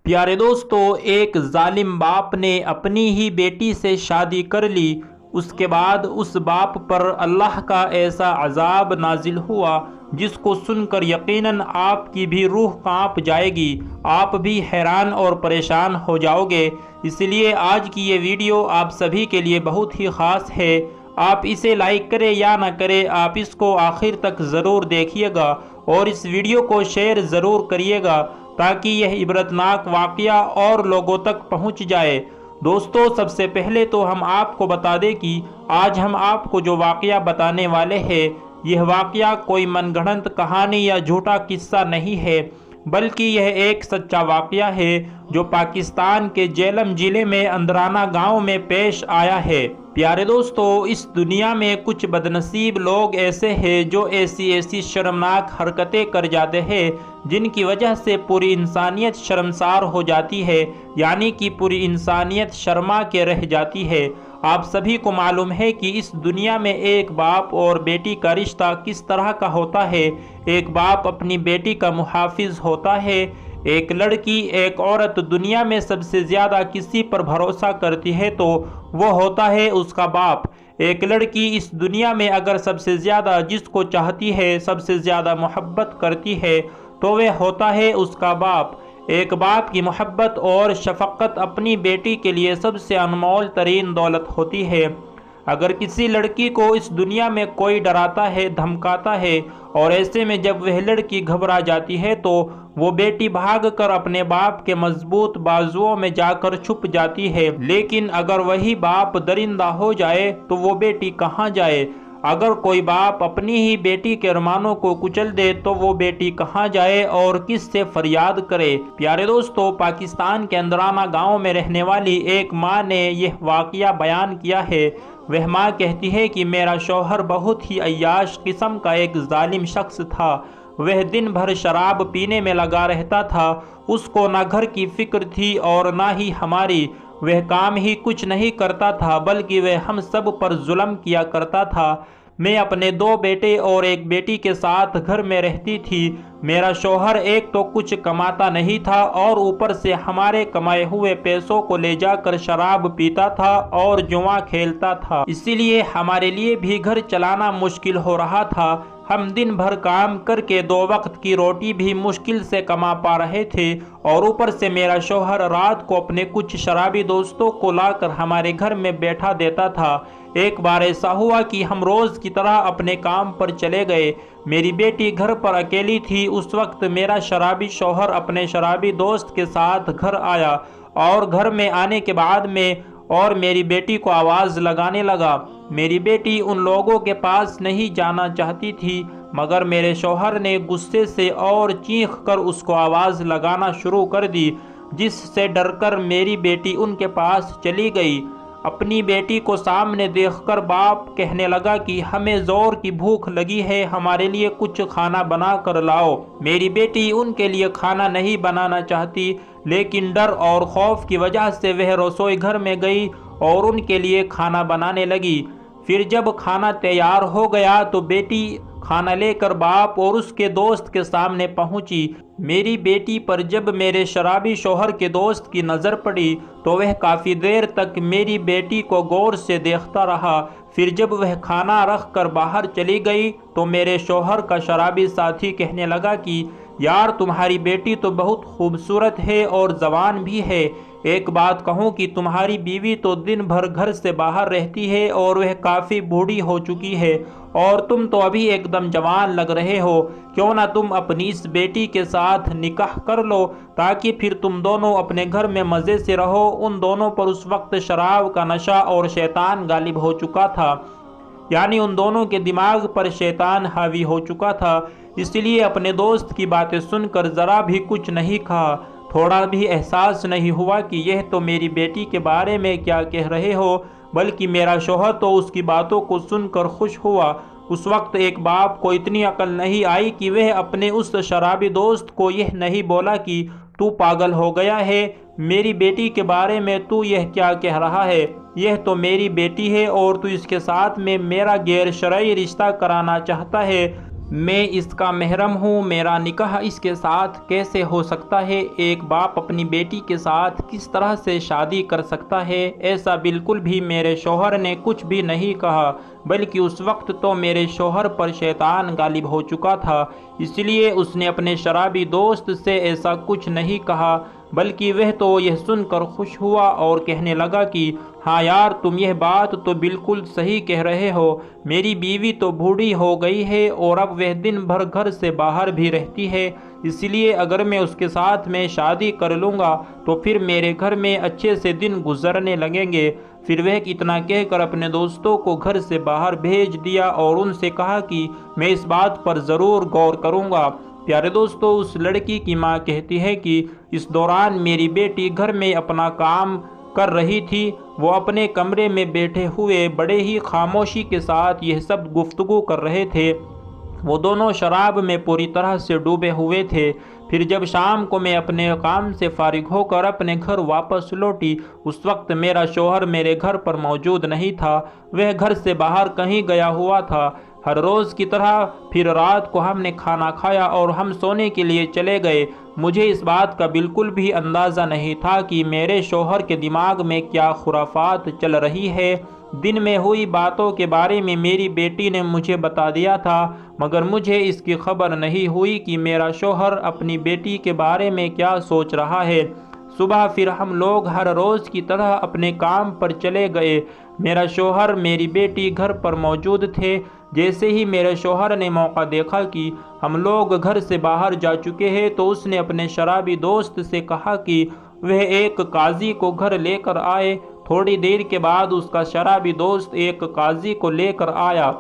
پیارے دوستو، ایک ظالم باپ نے اپنی ہی بیٹی سے شادی کر لی۔ اس کے بعد اس باپ پر اللہ کا ایسا عذاب نازل ہوا جس کو سن کر یقیناً آپ کی بھی روح کانپ جائے گی، آپ بھی حیران اور پریشان ہو جاؤ گے۔ اس لیے آج کی یہ ویڈیو آپ سبھی کے لیے بہت ہی خاص ہے۔ آپ اسے لائک کریں یا نہ کریں، آپ اس کو آخر تک ضرور دیکھیے گا اور اس ویڈیو کو شیئر ضرور کریے گا تاکہ یہ عبرتناک واقعہ اور لوگوں تک پہنچ جائے۔ دوستو، سب سے پہلے تو ہم آپ کو بتا دیں کہ آج ہم آپ کو جو واقعہ بتانے والے ہیں، یہ واقعہ کوئی من گھڑت کہانی یا جھوٹا قصہ نہیں ہے، بلکہ یہ ایک سچا واقعہ ہے جو پاکستان کے جہلم ضلع میں اندرانہ گاؤں میں پیش آیا ہے۔ پیارے دوستو، اس دنیا میں کچھ بدنصیب لوگ ایسے ہیں جو ایسی شرمناک حرکتیں کر جاتے ہیں جن کی وجہ سے پوری انسانیت شرمسار ہو جاتی ہے، یعنی کہ پوری انسانیت شرما کے رہ جاتی ہے۔ آپ سبھی کو معلوم ہے کہ اس دنیا میں ایک باپ اور بیٹی کا رشتہ کس طرح کا ہوتا ہے۔ ایک باپ اپنی بیٹی کا محافظ ہوتا ہے۔ ایک لڑکی، ایک عورت دنیا میں سب سے زیادہ کسی پر بھروسہ کرتی ہے تو وہ ہوتا ہے اس کا باپ۔ ایک لڑکی اس دنیا میں اگر سب سے زیادہ جس کو چاہتی ہے، سب سے زیادہ محبت کرتی ہے تو وہ ہوتا ہے اس کا باپ۔ ایک باپ کی محبت اور شفقت اپنی بیٹی کے لیے سب سے انمول ترین دولت ہوتی ہے۔ اگر کسی لڑکی کو اس دنیا میں کوئی ڈراتا ہے، دھمکاتا ہے اور ایسے میں جب وہ لڑکی گھبرا جاتی ہے تو وہ بیٹی بھاگ کر اپنے باپ کے مضبوط بازوؤں میں جا کر چھپ جاتی ہے، لیکن اگر وہی باپ درندہ ہو جائے تو وہ بیٹی کہاں جائے؟ اگر کوئی باپ اپنی ہی بیٹی کے ارمانوں کو کچل دے تو وہ بیٹی کہاں جائے اور کس سے فریاد کرے؟ پیارے دوستو، پاکستان کے اندرانہ گاؤں میں رہنے والی ایک ماں نے یہ واقعہ بیان کیا ہے۔ وہ ماں کہتی ہے کہ میرا شوہر بہت ہی عیاش قسم کا ایک ظالم شخص تھا۔ وہ دن بھر شراب پینے میں لگا رہتا تھا۔ اس کو نہ گھر کی فکر تھی اور نہ ہی ہماری۔ وہ کام ہی کچھ نہیں کرتا تھا بلکہ وہ ہم سب پر ظلم کیا کرتا تھا۔ میں اپنے 2 بیٹے اور ایک بیٹی کے ساتھ گھر میں رہتی تھی۔ میرا شوہر ایک تو کچھ کماتا نہیں تھا اور اوپر سے ہمارے کمائے ہوئے پیسوں کو لے جا کر شراب پیتا تھا اور جوا کھیلتا تھا۔ اسی لیے ہمارے لیے بھی گھر چلانا مشکل ہو رہا تھا۔ ہم دن بھر کام کر کے 2 وقت کی روٹی بھی مشکل سے کما پا رہے تھے اور اوپر سے میرا شوہر رات کو اپنے کچھ شرابی دوستوں کو لا کر ہمارے گھر میں بیٹھا دیتا تھا۔ ایک بار ایسا ہوا کہ ہم روز کی طرح اپنے کام پر چلے گئے۔ میری بیٹی گھر پر اکیلی تھی۔ اس وقت میرا شرابی شوہر اپنے شرابی دوست کے ساتھ گھر آیا اور گھر میں آنے کے بعد میں اور میری بیٹی کو آواز لگانے لگا۔ میری بیٹی ان لوگوں کے پاس نہیں جانا چاہتی تھی مگر میرے شوہر نے غصے سے اور چیخ کر اس کو آواز لگانا شروع کر دی، جس سے ڈر کر میری بیٹی ان کے پاس چلی گئی۔ اپنی بیٹی کو سامنے دیکھ کر باپ کہنے لگا کہ ہمیں زور کی بھوک لگی ہے، ہمارے لیے کچھ کھانا بنا کر لاؤ۔ میری بیٹی ان کے لیے کھانا نہیں بنانا چاہتی، لیکن ڈر اور خوف کی وجہ سے وہ رسوئی گھر میں گئی اور ان کے لیے کھانا بنانے لگی۔ پھر جب کھانا تیار ہو گیا تو بیٹی کھانا لے کر باپ اور اس کے دوست کے سامنے پہنچی۔ میری بیٹی پر جب میرے شرابی شوہر کے دوست کی نظر پڑی تو وہ کافی دیر تک میری بیٹی کو غور سے دیکھتا رہا۔ پھر جب وہ کھانا رکھ کر باہر چلی گئی تو میرے شوہر کا شرابی ساتھی کہنے لگا کہ یار، تمہاری بیٹی تو بہت خوبصورت ہے اور جوان بھی ہے۔ ایک بات کہوں کہ تمہاری بیوی تو دن بھر گھر سے باہر رہتی ہے اور وہ کافی بوڑھی ہو چکی ہے اور تم تو ابھی ایک دم جوان لگ رہے ہو۔ کیوں نہ تم اپنی اس بیٹی کے ساتھ نکاح کر لو تاکہ پھر تم دونوں اپنے گھر میں مزے سے رہو۔ ان دونوں پر اس وقت شراب کا نشہ اور شیطان غالب ہو چکا تھا، یعنی ان دونوں کے دماغ پر شیطان حاوی ہو چکا تھا۔ اس لیے اپنے دوست کی باتیں سن کر ذرا بھی کچھ نہیں کہا، تھوڑا بھی احساس نہیں ہوا کہ یہ تو میری بیٹی کے بارے میں کیا کہہ رہے ہو، بلکہ میرا شوہر تو اس کی باتوں کو سن کر خوش ہوا۔ اس وقت ایک باپ کو اتنی عقل نہیں آئی کہ وہ اپنے اس شرابی دوست کو یہ نہیں بولا کہ تو پاگل ہو گیا ہے، میری بیٹی کے بارے میں تو یہ کیا کہہ رہا ہے؟ یہ تو میری بیٹی ہے اور تو اس کے ساتھ میں میرا غیر شرعی رشتہ کرانا چاہتا ہے۔ میں اس کا محرم ہوں، میرا نکاح اس کے ساتھ کیسے ہو سکتا ہے؟ ایک باپ اپنی بیٹی کے ساتھ کس طرح سے شادی کر سکتا ہے؟ ایسا بالکل بھی میرے شوہر نے کچھ بھی نہیں کہا، بلکہ اس وقت تو میرے شوہر پر شیطان غالب ہو چکا تھا، اس لیے اس نے اپنے شرابی دوست سے ایسا کچھ نہیں کہا، بلکہ وہ تو یہ سن کر خوش ہوا اور کہنے لگا کہ ہاں یار، تم یہ بات تو بالکل صحیح کہہ رہے ہو، میری بیوی تو بوڑھی ہو گئی ہے اور اب وہ دن بھر گھر سے باہر بھی رہتی ہے، اس لیے اگر میں اس کے ساتھ میں شادی کر لوں گا تو پھر میرے گھر میں اچھے سے دن گزرنے لگیں گے۔ پھر وہ اتنا کہہ کر اپنے دوستوں کو گھر سے باہر بھیج دیا اور ان سے کہا کہ میں اس بات پر ضرور غور کروں گا۔ پیارے دوستو، اس لڑکی کی ماں کہتی ہے کہ اس دوران میری بیٹی گھر میں اپنا کام کر رہی تھی، وہ اپنے کمرے میں بیٹھے ہوئے بڑے ہی خاموشی کے ساتھ یہ سب گفتگو کر رہے تھے، وہ دونوں شراب میں پوری طرح سے ڈوبے ہوئے تھے۔ پھر جب شام کو میں اپنے کام سے فارغ ہو کر اپنے گھر واپس لوٹی، اس وقت میرا شوہر میرے گھر پر موجود نہیں تھا، وہ گھر سے باہر کہیں گیا ہوا تھا۔ ہر روز کی طرح پھر رات کو ہم نے کھانا کھایا اور ہم سونے کے لیے چلے گئے۔ مجھے اس بات کا بالکل بھی اندازہ نہیں تھا کہ میرے شوہر کے دماغ میں کیا خرافات چل رہی ہے۔ دن میں ہوئی باتوں کے بارے میں میری بیٹی نے مجھے بتا دیا تھا، مگر مجھے اس کی خبر نہیں ہوئی کہ میرا شوہر اپنی بیٹی کے بارے میں کیا سوچ رہا ہے۔ صبح پھر ہم لوگ ہر روز کی طرح اپنے کام پر چلے گئے۔ میرا شوہر، میری بیٹی گھر پر موجود تھے۔ جیسے ہی میرے شوہر نے موقع دیکھا کہ ہم لوگ گھر سے باہر جا چکے ہیں تو اس نے اپنے شرابی دوست سے کہا کہ وہ ایک قاضی کو گھر لے کر آئے۔ تھوڑی دیر کے بعد اس کا شرابی دوست ایک قاضی کو لے کر آیا۔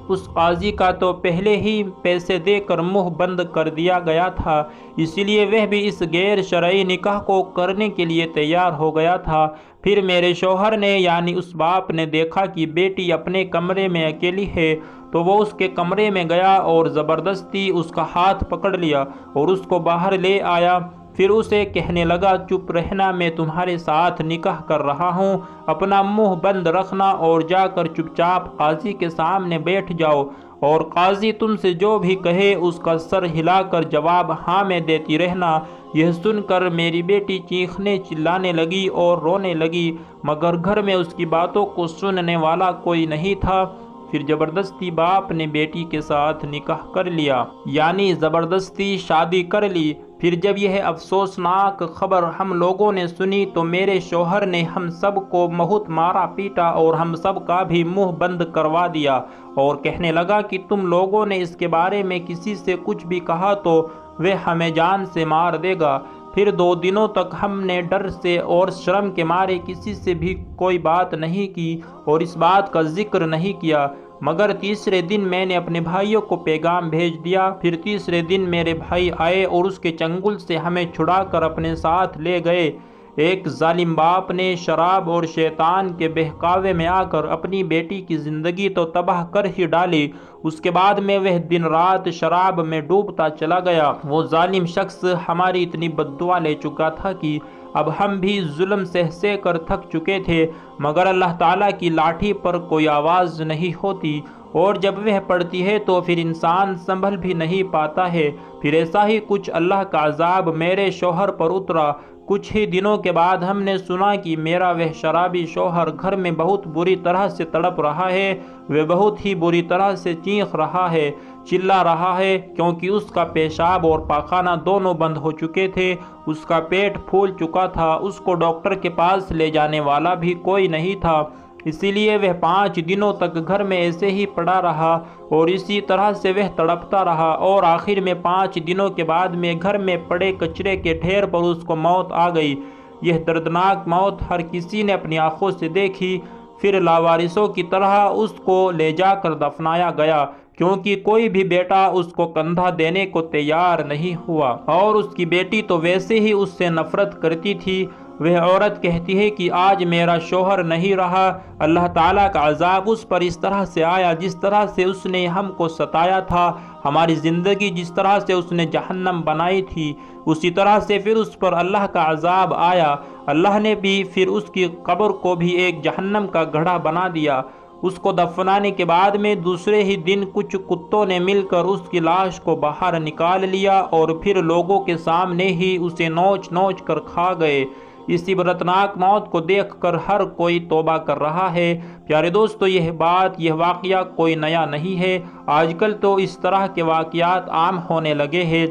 اس قاضی کا تو پہلے ہی پیسے دے کر منہ بند کر دیا گیا تھا، اس لیے وہ بھی اس غیر شرعی نکاح کو کرنے کے لیے تیار ہو گیا تھا۔ پھر میرے شوہر نے یعنی اس باپ نے دیکھا کہ بیٹی اپنے کمرے میں اکیلی ہے تو وہ اس کے کمرے میں گیا اور زبردستی اس کا ہاتھ پکڑ لیا اور اس کو باہر لے آیا۔ پھر اسے کہنے لگا، چپ رہنا، میں تمہارے ساتھ نکاح کر رہا ہوں، اپنا منہ بند رکھنا اور جا کر چپ چاپ قاضی کے سامنے بیٹھ جاؤ، اور قاضی تم سے جو بھی کہے اس کا سر ہلا کر جواب ہاں میں دیتی رہنا۔ یہ سن کر میری بیٹی چیخنے چلانے لگی اور رونے لگی، مگر گھر میں اس کی باتوں کو سننے والا کوئی نہیں تھا۔ پھر زبردستی باپ نے بیٹی کے ساتھ نکاح کر لیا، یعنی زبردستی شادی کر لی۔ پھر جب یہ افسوسناک خبر ہم لوگوں نے سنی تو میرے شوہر نے ہم سب کو بہت مارا پیٹا اور ہم سب کا بھی منہ بند کروا دیا، اور کہنے لگا کہ تم لوگوں نے اس کے بارے میں کسی سے کچھ بھی کہا تو وہ ہمیں جان سے مار دے گا۔ پھر 2 دنوں تک ہم نے ڈر سے اور شرم کے مارے کسی سے بھی کوئی بات نہیں کی اور اس بات کا ذکر نہیں کیا، مگر تیسرے دن میں نے اپنے بھائیوں کو پیغام بھیج دیا۔ پھر تیسرے دن میرے بھائی آئے اور اس کے چنگل سے ہمیں چھڑا کر اپنے ساتھ لے گئے۔ ایک ظالم باپ نے شراب اور شیطان کے بہکاوے میں آ کر اپنی بیٹی کی زندگی تو تباہ کر ہی ڈالی، اس کے بعد میں وہ دن رات شراب میں ڈوبتا چلا گیا۔ وہ ظالم شخص ہماری اتنی بددعا لے چکا تھا کہ اب ہم بھی ظلم سہ کر تھک چکے تھے، مگر اللہ تعالیٰ کی لاٹھی پر کوئی آواز نہیں ہوتی، اور جب وہ پڑتی ہے تو پھر انسان سنبھل بھی نہیں پاتا ہے۔ پھر ایسا ہی کچھ اللہ کا عذاب میرے شوہر پر اترا۔ کچھ ہی دنوں کے بعد ہم نے سنا کہ میرا وہ شرابی شوہر گھر میں بہت بری طرح سے تڑپ رہا ہے، وہ بہت ہی بری طرح سے چیخ رہا ہے، چلا رہا ہے، کیونکہ اس کا پیشاب اور پاخانہ دونوں بند ہو چکے تھے، اس کا پیٹ پھول چکا تھا، اس کو ڈاکٹر کے پاس لے جانے والا بھی کوئی نہیں تھا، اسی لیے وہ 5 دنوں تک گھر میں ایسے ہی پڑا رہا اور اسی طرح سے وہ تڑپتا رہا، اور آخر میں 5 دنوں کے بعد میں گھر میں پڑے کچرے کے ڈھیر پر اس کو موت آ گئی۔ یہ دردناک موت ہر کسی نے اپنی آنکھوں سے دیکھی۔ پھر لاوارثوں کی طرح اس کو لے جا کر دفنایا گیا، کیونکہ کوئی بھی بیٹا اس کو کندھا دینے کو تیار نہیں ہوا، اور اس کی بیٹی تو ویسے ہی اس سے نفرت کرتی تھی۔ وہ عورت کہتی ہے کہ آج میرا شوہر نہیں رہا، اللہ تعالیٰ کا عذاب اس پر اس طرح سے آیا جس طرح سے اس نے ہم کو ستایا تھا، ہماری زندگی جس طرح سے اس نے جہنم بنائی تھی اسی طرح سے پھر اس پر اللہ کا عذاب آیا۔ اللہ نے بھی پھر اس کی قبر کو بھی ایک جہنم کا گڑھا بنا دیا۔ اس کو دفنانے کے بعد میں دوسرے ہی دن کچھ کتوں نے مل کر اس کی لاش کو باہر نکال لیا اور پھر لوگوں کے سامنے ہی اسے نوچ نوچ کر کھا گئے۔ اس عبرتناک موت کو دیکھ کر ہر کوئی توبہ کر رہا ہے۔ پیارے دوستو، یہ واقعہ کوئی نیا نہیں ہے، آج کل تو اس طرح کے واقعات عام ہونے لگے ہیں۔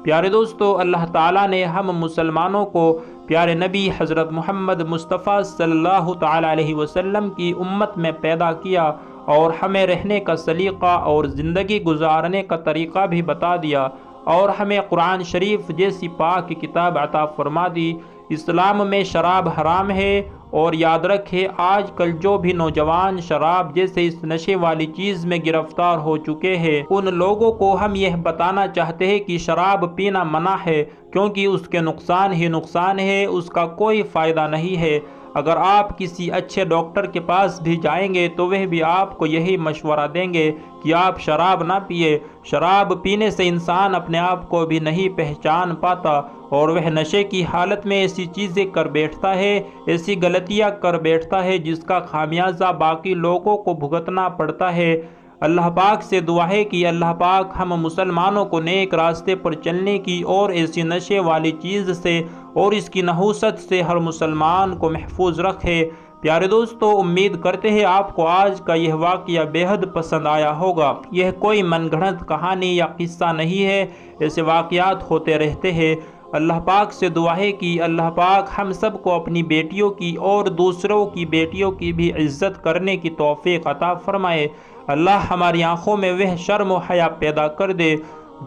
پیارے دوستو، اللہ تعالیٰ نے ہم مسلمانوں کو پیارے نبی حضرت محمد مصطفیٰ صلی اللہ تعالیٰ علیہ وسلم کی امت میں پیدا کیا اور ہمیں رہنے کا سلیقہ اور زندگی گزارنے کا طریقہ بھی بتا دیا، اور ہمیں قرآن شریف جیسی پاک کتاب عطا فرما دی۔ اسلام میں شراب حرام ہے، اور یاد رکھے آج کل جو بھی نوجوان شراب جیسے اس نشے والی چیز میں گرفتار ہو چکے ہیں، ان لوگوں کو ہم یہ بتانا چاہتے ہیں کہ شراب پینا منع ہے، کیونکہ اس کے نقصان ہی نقصان ہے، اس کا کوئی فائدہ نہیں ہے۔ اگر آپ کسی اچھے ڈاکٹر کے پاس بھی جائیں گے تو وہ بھی آپ کو یہی مشورہ دیں گے کہ آپ شراب نہ پیے۔ شراب پینے سے انسان اپنے آپ کو بھی نہیں پہچان پاتا، اور وہ نشے کی حالت میں ایسی چیزیں کر بیٹھتا ہے، ایسی غلطیاں کر بیٹھتا ہے جس کا خمیازہ باقی لوگوں کو بھگتنا پڑتا ہے۔ اللہ پاک سے دعا ہے کہ اللہ پاک ہم مسلمانوں کو نیک راستے پر چلنے کی اور ایسی نشے والی چیز سے اور اس کی نحوست سے ہر مسلمان کو محفوظ رکھے۔ پیارے دوستو، امید کرتے ہیں آپ کو آج کا یہ واقعہ بے حد پسند آیا ہوگا۔ یہ کوئی من گھڑت کہانی یا قصہ نہیں ہے، ایسے واقعات ہوتے رہتے ہیں۔ اللہ پاک سے دعا ہے کہ اللہ پاک ہم سب کو اپنی بیٹیوں کی اور دوسروں کی بیٹیوں کی بھی عزت کرنے کی توفیق عطا فرمائے۔ اللہ ہماری آنکھوں میں وہ شرم و حیا پیدا کر دے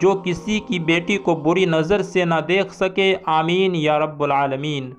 جو کسی کی بیٹی کو بری نظر سے نہ دیکھ سکے۔ آمین یا رب العالمین۔